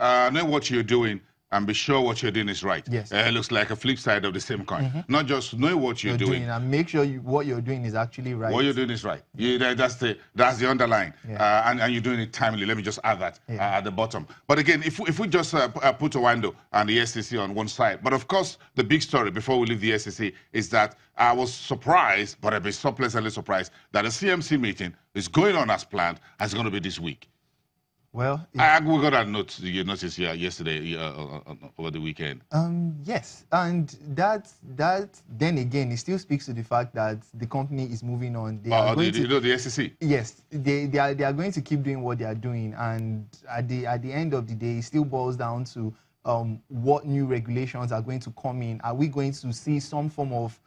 know what you're doing and be sure what you're doing is right. Yes. It looks like a flip side of the same coin. Not just know what you're doing and make sure what you're doing is actually right. What you're doing is right. That's the underline. And you're doing it timely. Let me just add that at the bottom. But again, if we just put Oando and the SEC on one side, but of course, the big story before we leave the SEC is that I was surprised, but I've been so pleasantly surprised that the CMC meeting is going on as planned and it's going to be this week. Well, we got that note you noticed here yesterday over the weekend. Yes, and that then again it still speaks to the fact that the company is moving on. They are going to, the SEC. Yes, they are going to keep doing what they are doing, and at the end of the day, it still boils down to what new regulations are going to come in. Are we going to see some form of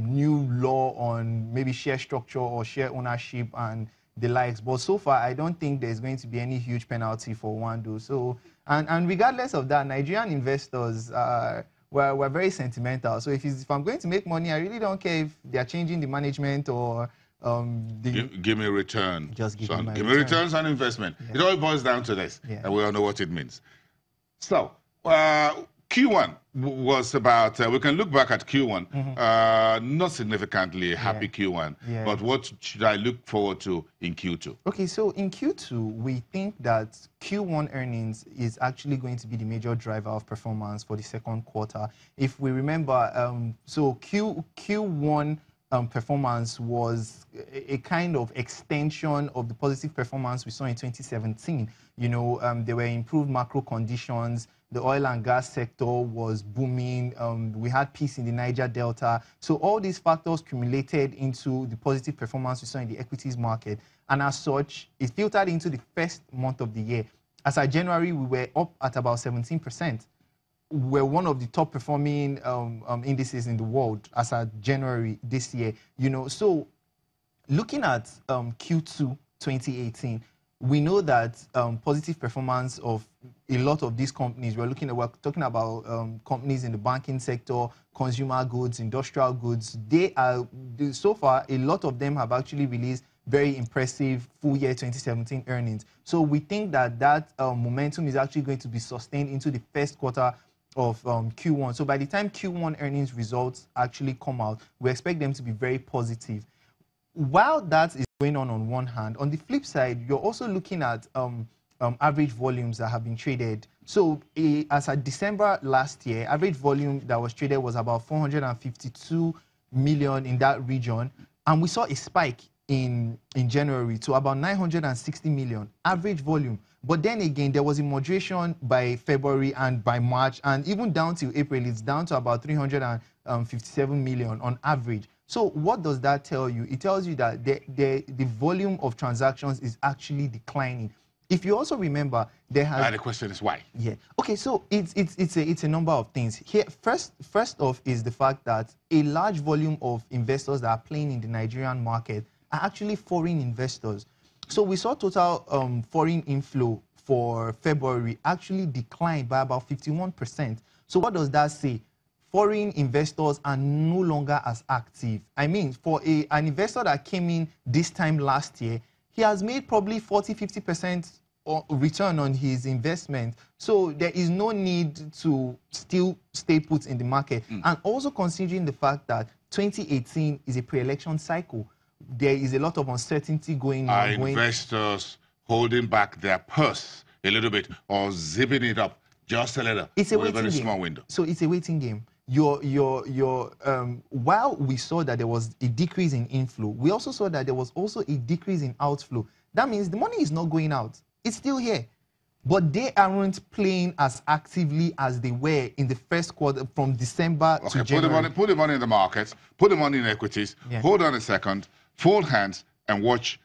new law on maybe share structure or share ownership and the likes? But so far, I don't think there's going to be any huge penalty for Oando. So, and regardless of that, Nigerian investors were very sentimental. So if I'm going to make money, I really don't care if they're changing the management or give me a return. Just give me me returns on investment. It all boils down to this, and we all know what it means. So Q1 was about, we can look back at Q1, not significantly happy Q1, but what should I look forward to in Q2? Okay, so in Q2, we think that Q1 earnings is actually going to be the major driver of performance for the second quarter. If we remember, so Q1 performance was a kind of extension of the positive performance we saw in 2017. You know, there were improved macro conditions. The oil and gas sector was booming. We had peace in the Niger Delta. So all these factors cumulated into the positive performance we saw in the equities market. And as such, it filtered into the first month of the year. As of January, we were up at about 17%. We're one of the top performing indices in the world as of January this year. You know, so looking at Q2 2018, we know that positive performance of a lot of these companies, we're talking about companies in the banking sector, consumer goods, industrial goods. So far, a lot of them have actually released very impressive full year 2017 earnings. So we think that momentum is actually going to be sustained into the first quarter of Q1. So by the time Q1 earnings results actually come out, we expect them to be very positive. While that is going on one hand, on the flip side, you're also looking at average volumes that have been traded. So as of December last year, average volume that was traded was about 452 million in that region. And we saw a spike in January to about 960 million average volume. But then again, there was a moderation by February and by March, and even down to April, it's down to about 357 million on average. So what does that tell you? It tells you that the volume of transactions is actually declining. If you also remember, there has... the question is why? Yeah. Okay, so it's a number of things. Here, first off is the fact that a large volume of investors that are playing in the Nigerian market are actually foreign investors. So we saw total foreign inflow for February actually declined by about 51%. So what does that say? Foreign investors are no longer as active. I mean, for an investor that came in this time last year, he has made probably 40–50% return on his investment. So there is no need to still stay put in the market. And also considering the fact that 2018 is a pre-election cycle, there is a lot of uncertainty going on. Are investors holding back their purse a little bit or zipping it up just a little? It's a very small window. So it's a waiting game. While we saw that there was a decrease in inflow, we also saw that there was also a decrease in outflow. That means the money is not going out. It's still here. But they aren't playing as actively as they were in the first quarter from December to January. Put the money in the markets, put the money in equities, hold on a second, fold hands, and watch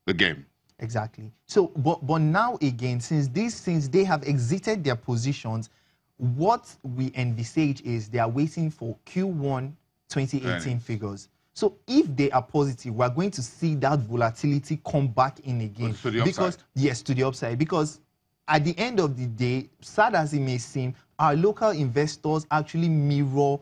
the game. Exactly. So, but now again, since they have exited their positions, what we envisage is they are waiting for Q1 2018 figures. So if they are positive, we're going to see that volatility come back in again. To the upside. Yes, to the upside. Because at the end of the day, sad as it may seem, our local investors actually mirror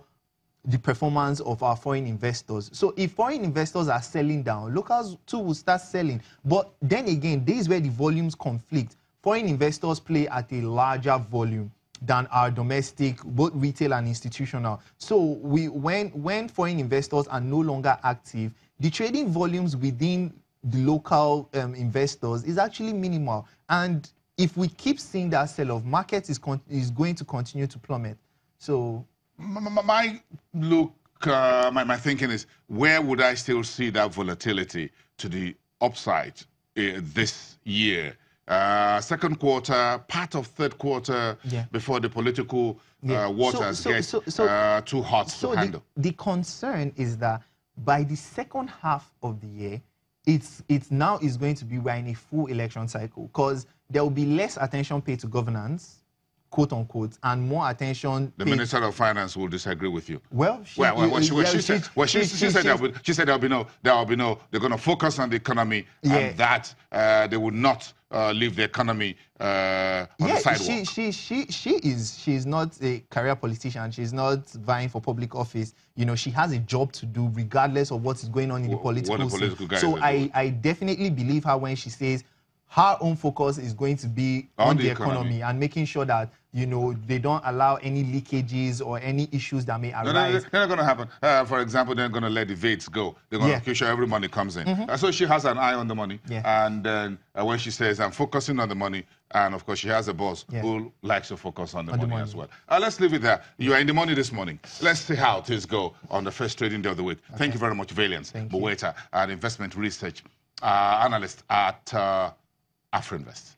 the performance of our foreign investors. So if foreign investors are selling down, locals too will start selling. But then again, this is where the volumes conflict. foreign investors play at a larger volume than our domestic, both retail and institutional. So when foreign investors are no longer active, the trading volumes within the local investors is actually minimal. And if we keep seeing that sell-off, market is going to continue to plummet. So my look, my thinking is, where would I still see that volatility to the upside this year? Second quarter, part of third quarter, before the political waters get too hot to handle. The concern is that by the second half of the year, it's now is going to be we're in a full election cycle, because there will be less attention paid to governance, quote unquote, and more attention. The Minister of Finance will disagree with you. Well, she said there will be no. They're going to focus on the economy, and that they would not leave the economy on the sidewalk. She's not a career politician. She's not vying for public office. You know, she has a job to do regardless of what is going on in the political scene. So I definitely believe her when she says her own focus is going to be on the economy and making sure that, you know, they don't allow any leakages or any issues that may arise. They're not going to happen. For example, they're going to let the VATs go. They're going to make sure every money comes in. So she has an eye on the money. And then when she says, I'm focusing on the money, and of course she has a boss who likes to focus on the money as well. Let's leave it there. You are in the money this morning. Let's see how things go on the first trading day of the week. Thank you very much, Valiance Buwaita, an investment research analyst at AfroInvest.